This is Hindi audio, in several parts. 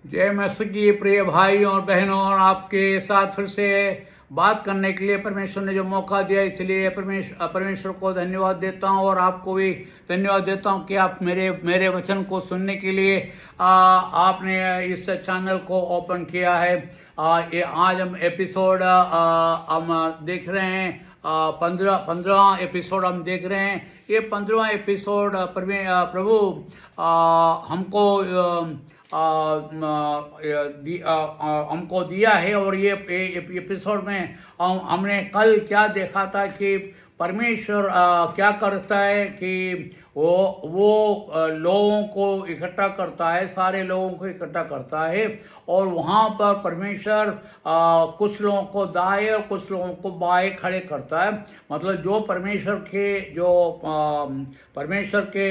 जय मसीह की प्रिय भाई और बहनों, और आपके साथ फिर से बात करने के लिए परमेश्वर ने जो मौका दिया, इसलिए परमेश्वर को धन्यवाद देता हूं। और आपको भी धन्यवाद देता हूं कि आप मेरे वचन को सुनने के लिए आपने इस चैनल को ओपन किया है। ये आज हम एपिसोड हम देख रहे हैं, 15वां एपिसोड हम देख रहे हैं। ये 15वां एपिसोड प्रभु हमको हमको दिया है। और ये एपिसोड में हमने कल क्या देखा था कि परमेश्वर क्या करता है कि वो लोगों को इकट्ठा करता है, सारे लोगों को इकट्ठा करता है। और वहाँ पर परमेश्वर कुछ लोगों को दाएं और कुछ लोगों को बाएं खड़े करता है। मतलब जो परमेश्वर के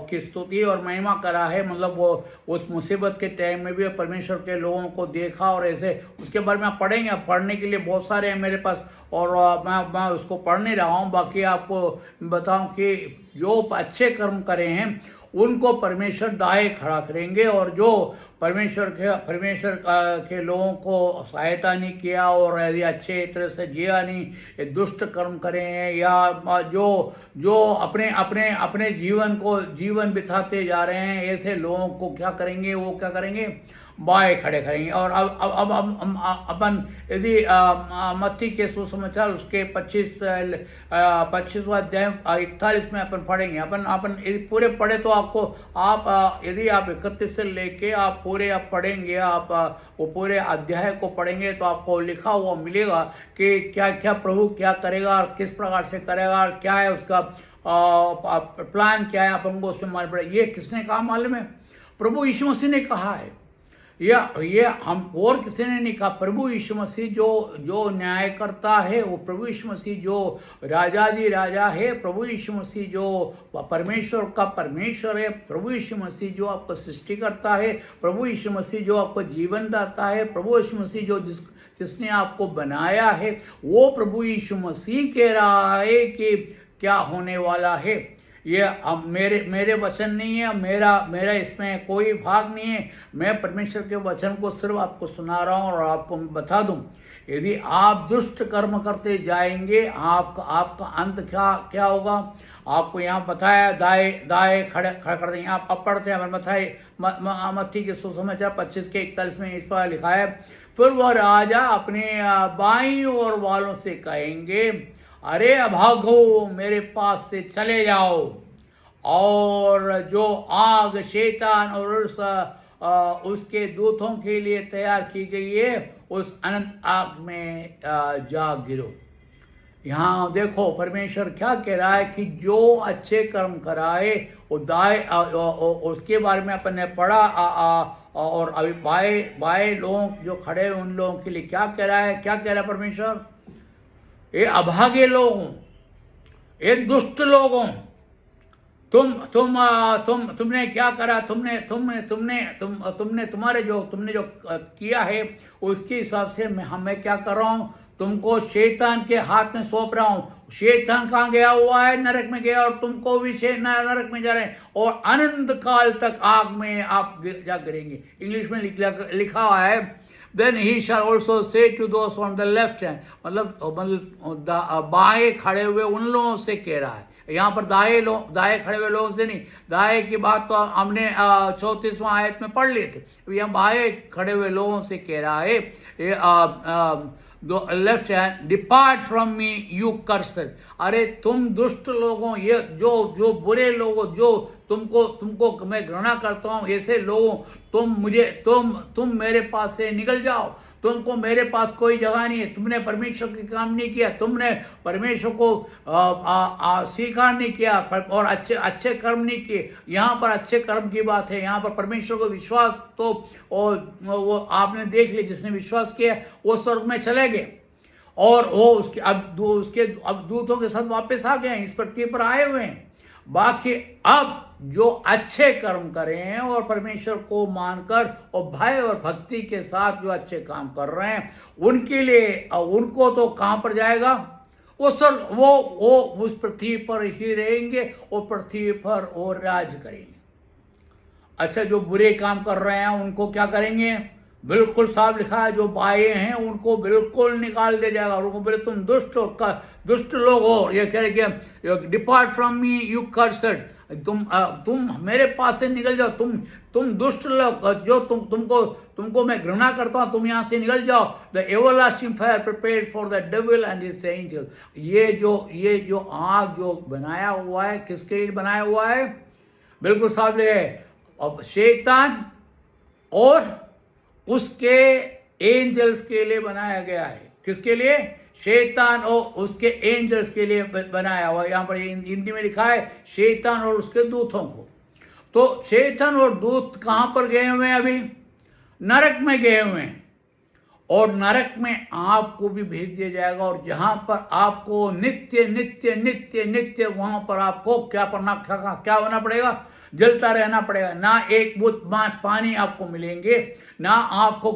की स्तुति और महिमा करा है, मतलब वो उस मुसीबत के टाइम में भी परमेश्वर के लोगों को देखा। और ऐसे उसके बारे में पढ़ेंगे, पढ़ने के लिए बहुत सारे हैं मेरे पास, और मैं उसको पढ़ नहीं रहा हूँ। बाकी आपको बताऊं कि जो अच्छे कर्म करे हैं उनको परमेश्वर दाएं खड़ा करेंगे, और जो परमेश्वर के लोगों को सहायता नहीं किया और यदि अच्छे तरह से जिया नहीं, ये दुष्ट कर्म करे हैं, या जो अपने जीवन बिताते जा रहे हैं, ऐसे लोगों को क्या करेंगे, वो क्या करेंगे, बाएं खड़े करेंगे। और अब अपन यदि मत्ती के सुसमाचार उसके 25वां अध्याय 41 में अपन पढ़ेंगे। अपन यदि पूरे पढ़े तो आपको यदि आप 31 से लेके आप पूरे आप पढ़ेंगे, आप वो पूरे अध्याय को पढ़ेंगे तो आपको लिखा हुआ मिलेगा कि क्या क्या प्रभु क्या करेगा और किस प्रकार से करेगा, और क्या है उसका प्लान, क्या है अपन को उसमें मालूम पड़ेगा। ये किसने कहा मालूम है? प्रभु यीशु मसीह ने कहा है। ये हम और किसी ने नहीं कहा। प्रभु यीशु मसीह जो न्याय करता है, वो प्रभु यीशु मसीह जो राजाजी राजा है, प्रभु यीशु मसीह जो परमेश्वर का परमेश्वर है, प्रभु यीशु मसीह जो आपको सृष्टि करता है, प्रभु यीशु मसीह जो आपको जीवन देता है, प्रभु यीशु मसीह जो जिसने आपको बनाया है, वो प्रभु यीशु मसीह कह रहा है कि क्या होने वाला है। ये अब मेरे वचन नहीं है, मेरा इसमें कोई भाग नहीं है। मैं परमेश्वर के वचन को सिर्फ आपको सुना रहा हूँ और आपको मैं बता दूं, यदि आप दुष्ट कर्म करते जाएंगे, आपका अंत क्या होगा। आपको यहाँ बताया दाएं खड़े कर देंगे। आप अब पढ़ते हैं, बताए मत्ती के सुसमाचार 25 के 41 में इस पर लिखा है, फिर वह राजा अपने बाईं ओर वालों से कहेंगे, अरे अभागो, मेरे पास से चले जाओ, और जो आग शैतान और उसके दूतों के लिए तैयार की गई है, उस अनंत आग में जा गिरो। यहाँ देखो परमेश्वर क्या कह रहा है कि जो अच्छे कर्म कराए वो उसके बारे में अपन ने पढ़ा। और अभी बाएं लोग जो खड़े हैं उन लोगों के लिए क्या कह रहा है परमेश्वर? ये अभागे लोगों, ये दुष्ट लोगों, तुमने क्या करा, तुमने जो किया है उसके हिसाब से मैं क्या कर रहा हूं, तुमको शैतान के हाथ में सौंप रहा हूं। शैतान कहाँ गया हुआ है? नरक में गया, और तुमको भी नरक में जा रहे हैं, और अनंत काल तक आग में आप जा गिरेंगे। इंग्लिश में लिखा हुआ है, then he shall also say to those on the left hand, मतलब बाएं खड़े हुए उन लोगों से कह रहा है। यहाँ पर दाएं खड़े हुए लोगों से नहीं। दाएं की बात तो हमने 34वां आयत में पढ़ लिए थे। यहाँ बाएं खड़े हुए लोगों से कह रहा है, left hand, depart from me you cursor. अरे तुम दुष्ट लोगों, ये जो बुरे लोगों, जो तुमको मैं घृणा करता हूं, ऐसे लोगों, तुम मेरे पास से निकल जाओ। तुमको मेरे पास कोई जगह नहीं है। तुमने परमेश्वर के काम नहीं किया, तुमने परमेश्वर को स्वीकार नहीं किया, और अच्छे कर्म नहीं किए। यहाँ पर अच्छे कर्म की बात है। यहाँ पर परमेश्वर को विश्वास तो वो आपने देख लिया, जिसने विश्वास किया वो स्वर्ग में चले गए, और वो उसके अब दूतों के साथ वापस आ गए हैं, इस पृथ्वी पर आए हुए हैं। बाकी अब जो अच्छे कर्म करे हैं और परमेश्वर को मानकर और भय और भक्ति के साथ जो अच्छे काम कर रहे हैं, उनके लिए, उनको तो कहां पर जाएगा? वो उस पृथ्वी पर ही रहेंगे और पृथ्वी पर वो राज करेंगे। अच्छा जो बुरे काम कर रहे हैं उनको क्या करेंगे? बिल्कुल साफ लिखा है, जो बाएं हैं उनको बिल्कुल निकाल दिया जाएगा। और उनको बोले तुम दुष्ट लोग हो, ये कह रहे डिपार्ट फ्रॉम मी यू कर्सड, तुम मेरे पास से निकल जाओ, तुम दुष्ट लोग, जो तुमको मैं घृणा करता हूं, तुम यहां से निकल जाओ। The everlasting fire prepared for the devil and his angel, ये जो आग जो बनाया हुआ है, किसके लिए बनाया हुआ है? बिल्कुल साफ है, अब शैतान और उसके एंजल्स के लिए बनाया गया है। किसके लिए? शैतान और उसके एंजल्स के लिए बनाया हुआ। यहां पर हिंदी में लिखा है शैतान और उसके दूतों को। तो शैतान और दूत कहां पर गए हुए हैं? अभी नरक में गए हुए हैं, और नरक में आपको भी भेज दिया जाएगा। और जहां पर आपको नित्य नित्य नित्य नित्य वहां पर आपको क्या होना पड़ेगा? जलता रहना पड़ेगा। ना एक बूंद पानी आपको मिलेंगे, ना आपको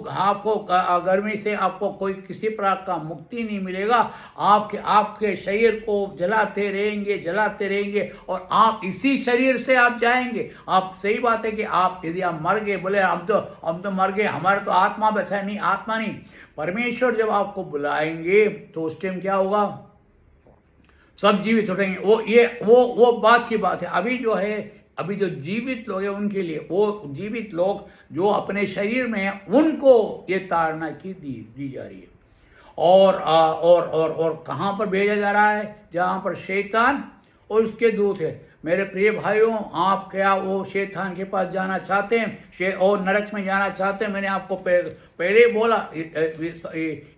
गर्मी से आपको कोई किसी प्रकार का मुक्ति नहीं मिलेगा। आपके शरीर को जलाते रहेंगे और आप इसी शरीर से आप जाएंगे। आप सही बात है कि आप यदि आप मर गए, बोले हम तो मर गए, हमारा तो आत्मा बचा नहीं, आत्मा नहीं। परमेश्वर जब आपको बुलाएंगे तो उस टाइम क्या होगा? सब जीवित उठेंगे। वो बात की बात है। अभी जो जीवित लोग हैं उनके लिए, वो जीवित लोग जो अपने शरीर में हैं उनको ये ताड़ना की दी जा रही है। और कहां पर भेजा जा रहा है? जहां पर शैतान और उसके दूत है। मेरे प्रिय भाइयों, आप क्या वो शैतान के पास जाना चाहते हैं और नरक में जाना चाहते हैं? मैंने आपको पहले ही बोला,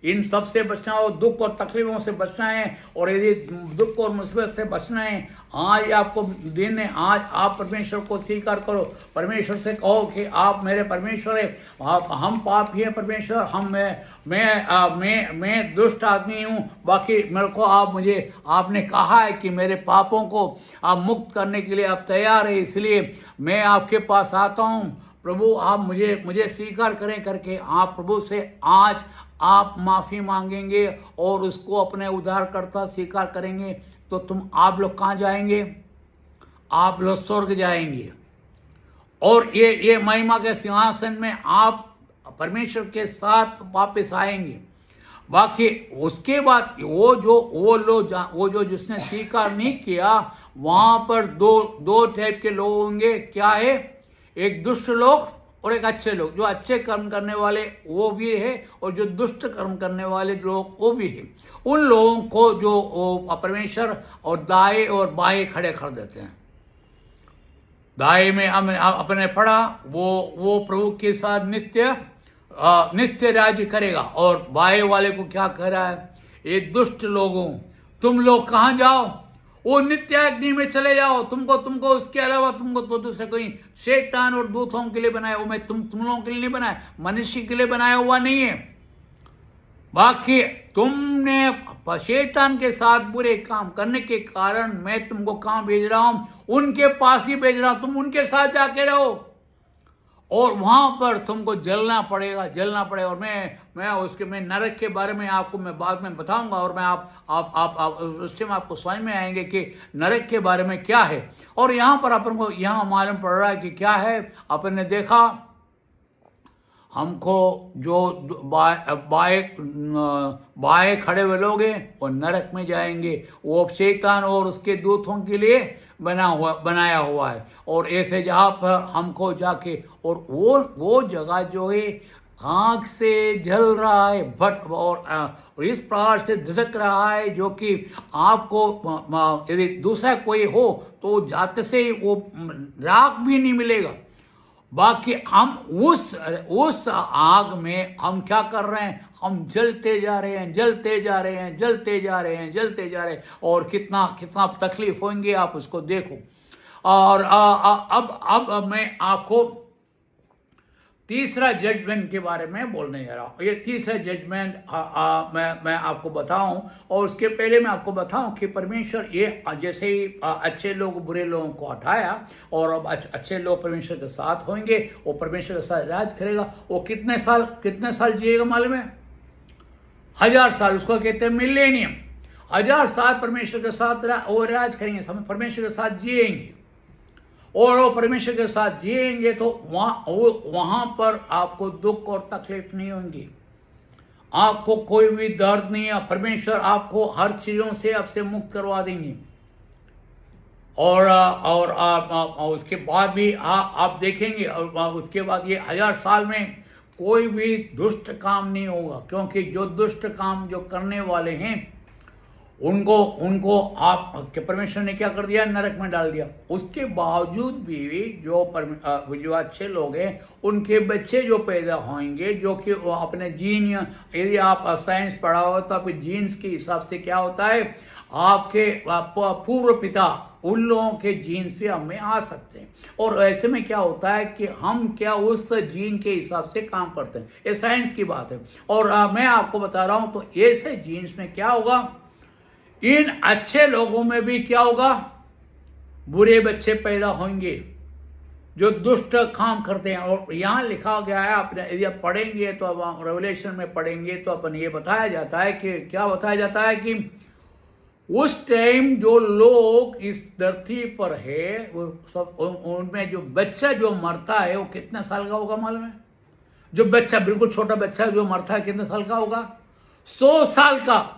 इन सब से बचना हो, दुख और तकलीफों से बचना है। और यदि दुख और मुसीबत से बचना है, आज आपको दिन है, आज आप परमेश्वर को स्वीकार करो। परमेश्वर से कहो कि आप मेरे परमेश्वर है, हम पापी हैं परमेश्वर, मैं दुष्ट आदमी हूँ, बाकी मेरे को आपने कहा है कि मेरे पापों को आप मुक्त करने के लिए आप तैयार है, इसलिए मैं आपके पास आता हूँ। प्रभु आप मुझे स्वीकार करें करके आप प्रभु से आज आप माफी मांगेंगे और उसको अपने उद्धारकर्ता स्वीकार करेंगे, तो आप लोग कहाँ जाएंगे? आप लोग स्वर्ग जाएंगे। और ये महिमा के सिंहासन में आप परमेश्वर के साथ वापस आएंगे। बाकी उसके बाद वो जो जिसने स्वीकार नहीं किया, वहां पर दो टाइप के लोग होंगे। क्या है? एक दुष्ट लोग और एक अच्छे लोग। जो अच्छे कर्म करने वाले वो भी है, और जो दुष्ट कर्म करने वाले लोग वो भी है। उन लोगों को जो परमेश्वर और दाएं और बाएं खड़े कर देते हैं। दाएं में अपने पढ़ा, वो प्रभु के साथ नित्य राज्य करेगा। और बाएं वाले को क्या कह रहा है? ये दुष्ट लोगों, तुम लोग कहां जाओ? वो नित्य अग्नि में चले जाओ। तुमको उसके अलावा तुमको तो दूसरे कोई शैतान और दूतों के लिए बनाया, वो मैं तुम लोगों के लिए नहीं बनाया, मनुष्य के लिए बनाया हुआ नहीं है। बाकी तुमने शैतान के साथ बुरे काम करने के कारण मैं तुमको कहां भेज रहा हूं? उनके पास ही भेज रहा हूं। तुम उनके साथ जाके रहो और वहां पर तुमको जलना पड़ेगा। और मैं नरक के बारे में आपको मैं बाद में बताऊंगा। और मैं आप उस टाइम आपको समझ में आएंगे कि नरक के बारे में क्या है। और यहां पर अपन को यहां मालूम पड़ रहा है कि क्या है। अपन ने देखा, हमको जो बाएं खड़े हुए लोग हैं वो नरक में जाएंगे। वो शैतान और उसके दूतों के लिए बनाया हुआ है। और ऐसे जहां पर हमको जाके, और वो जगह जो है आग से जल रहा है, भट और इस प्रकार से धधक रहा है, जो कि आपको यदि दूसरा कोई हो तो जाते से वो राख भी नहीं मिलेगा। बाकी हम उस आग में हम क्या कर रहे हैं? हम जलते जा रहे हैं। और कितना तकलीफ होंगे आप उसको देखो। और अब मैं आपको तीसरा जजमेंट के बारे में बोलने जा रहा हूं। ये तीसरा जजमेंट मैं आपको बताऊं। और उसके पहले मैं आपको बताऊं कि परमेश्वर ये जैसे ही अच्छे लोग बुरे लोगों को हटाया, और अब अच्छे लोग परमेश्वर के साथ होंगे, वो परमेश्वर के साथ राज करेगा। वो कितने साल जिएगा मालूम है? 1000 साल। उसको कहते हैं मिलेनियम। 1000 साल परमेश्वर के साथ वो राज करेंगे, परमेश्वर के साथ जिएंगे। और वो परमेश्वर के साथ जिएंगे तो वहां पर आपको दुख और तकलीफ नहीं होंगी, आपको कोई भी दर्द नहीं है। परमेश्वर आपको हर चीजों से आपसे मुक्त करवा देंगे। और उसके बाद भी आप देखेंगे, और उसके बाद ये 1000 साल में कोई भी दुष्ट काम नहीं होगा, क्योंकि जो दुष्ट काम जो करने वाले हैं उनको आप परमेश्वर ने क्या कर दिया, नरक में डाल दिया। उसके बावजूद भी जो अच्छे लोग हैं उनके बच्चे जो पैदा होंगे, जो कि अपने जीन, यदि आप साइंस पढ़ा हो तो आप जीन्स के हिसाब से क्या होता है, आपके पूर्व पिता उन लोगों के जीन से हमें आ सकते हैं। और ऐसे में क्या होता है कि हम क्या उस जीन के हिसाब से काम करते हैं, ये साइंस की बात है। और मैं आपको बता रहा हूं, तो ऐसे जीन्स में क्या होगा, इन अच्छे लोगों में भी क्या होगा, बुरे बच्चे पैदा होंगे जो दुष्ट काम करते हैं। और यहां लिखा गया है, आप यदि आप पढ़ेंगे तो अब रेवलेशन में पढ़ेंगे तो अपन ये बताया जाता है कि क्या बताया जाता है कि उस टाइम जो लोग इस धरती पर है वो सब, उनमें जो बच्चा जो मरता है वो कितने साल का होगा मालूम है? जो बच्चा बिल्कुल छोटा बच्चा जो मरता है कितने साल का होगा? 100 साल का।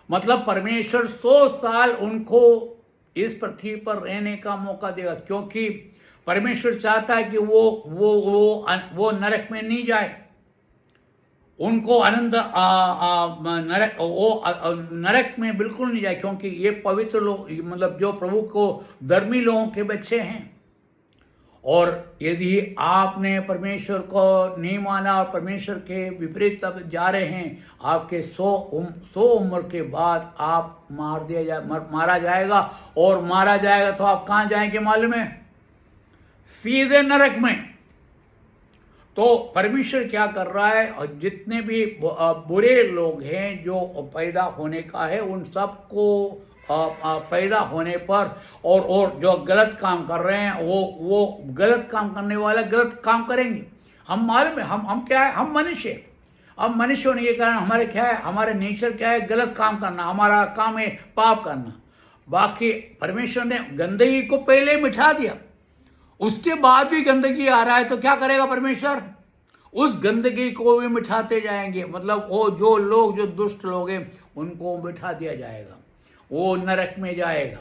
मतलब परमेश्वर 100 साल उनको इस पृथ्वी पर रहने का मौका देगा, क्योंकि परमेश्वर चाहता है कि वो नरक में नहीं जाए, उनको आनंद नरक में बिल्कुल नहीं जाए, क्योंकि ये पवित्र लोग, मतलब जो प्रभु को धर्मी लोगों के बच्चे हैं। और यदि आपने परमेश्वर को नहीं माना और परमेश्वर के विपरीत तब जा रहे हैं, आपके 100 उम्र के बाद आप मारा जाएगा। और मारा जाएगा तो आप कहां जाएंगे मालूम है? सीधे नरक में। तो परमेश्वर क्या कर रहा है, और जितने भी बुरे लोग हैं जो पैदा होने का है, उन सबको पैदा होने पर और जो गलत काम कर रहे हैं वो गलत काम करने वाला गलत काम करेंगे। हम मालूम है, हम क्या है, हम मनुष्य। अब मनुष्य होने के कारण हमारे क्या है, हमारे नेचर क्या है, गलत काम करना, हमारा काम है पाप करना। बाकी परमेश्वर ने गंदगी को पहले मिटा दिया, उसके बाद भी गंदगी आ रहा है तो क्या करेगा परमेश्वर? उस गंदगी को भी मिटाते जाएंगे। मतलब वो जो लोग जो दुष्ट लोग हैं उनको मिटा दिया जाएगा, वो नरक में जाएगा।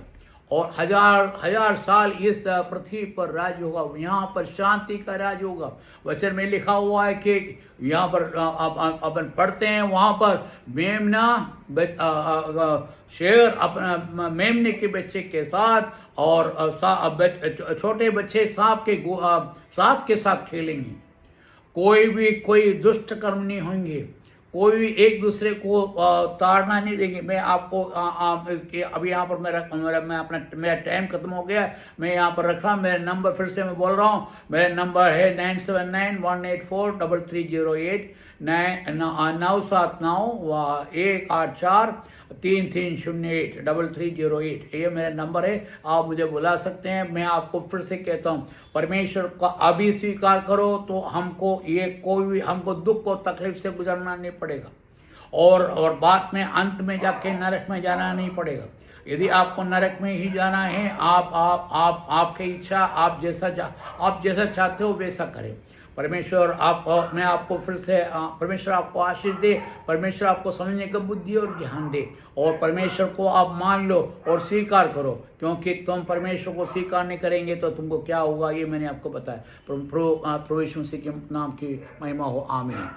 और 1000 साल इस पृथ्वी पर राज होगा, यहाँ पर शांति का राज होगा। वचन में लिखा हुआ है कि यहाँ पर अपन पढ़ते हैं, वहाँ पर मेमना शेर अपना मेमने के बच्चे के साथ और छोटे बच्चे सांप के साथ खेलेंगे। कोई दुष्ट कर्म नहीं होंगे, कोई भी एक दूसरे को ताड़ना नहीं देंगे। मैं आपको अभी यहाँ पर मेरा टाइम खत्म हो गया, मैं यहाँ पर रख रहा हूँ। मेरा नंबर फिर से मैं बोल रहा हूँ, मेरा नंबर है 9791843308 979-184-3308 3308। ये मेरा नंबर है, आप मुझे बुला सकते हैं। मैं आपको फिर से कहता हूँ, परमेश्वर का अभी स्वीकार करो तो हमको हमको दुख और तकलीफ से गुजरना नहीं पड़ेगा, और बाद में अंत में जाके नरक में जाना नहीं पड़ेगा। यदि आपको नरक में ही जाना है, आपकी इच्छा, आप जैसा चाहते हो वैसा करें। परमेश्वर मैं आपको फिर से परमेश्वर आपको आशीष दे, परमेश्वर आपको समझने का बुद्धि और ज्ञान दे, और परमेश्वर को आप मान लो और स्वीकार करो, क्योंकि तुम परमेश्वर को स्वीकार नहीं करेंगे तो तुमको क्या होगा ये मैंने आपको बताया। प्रभु यीशु मसीह के नाम की महिमा हो, आमीन।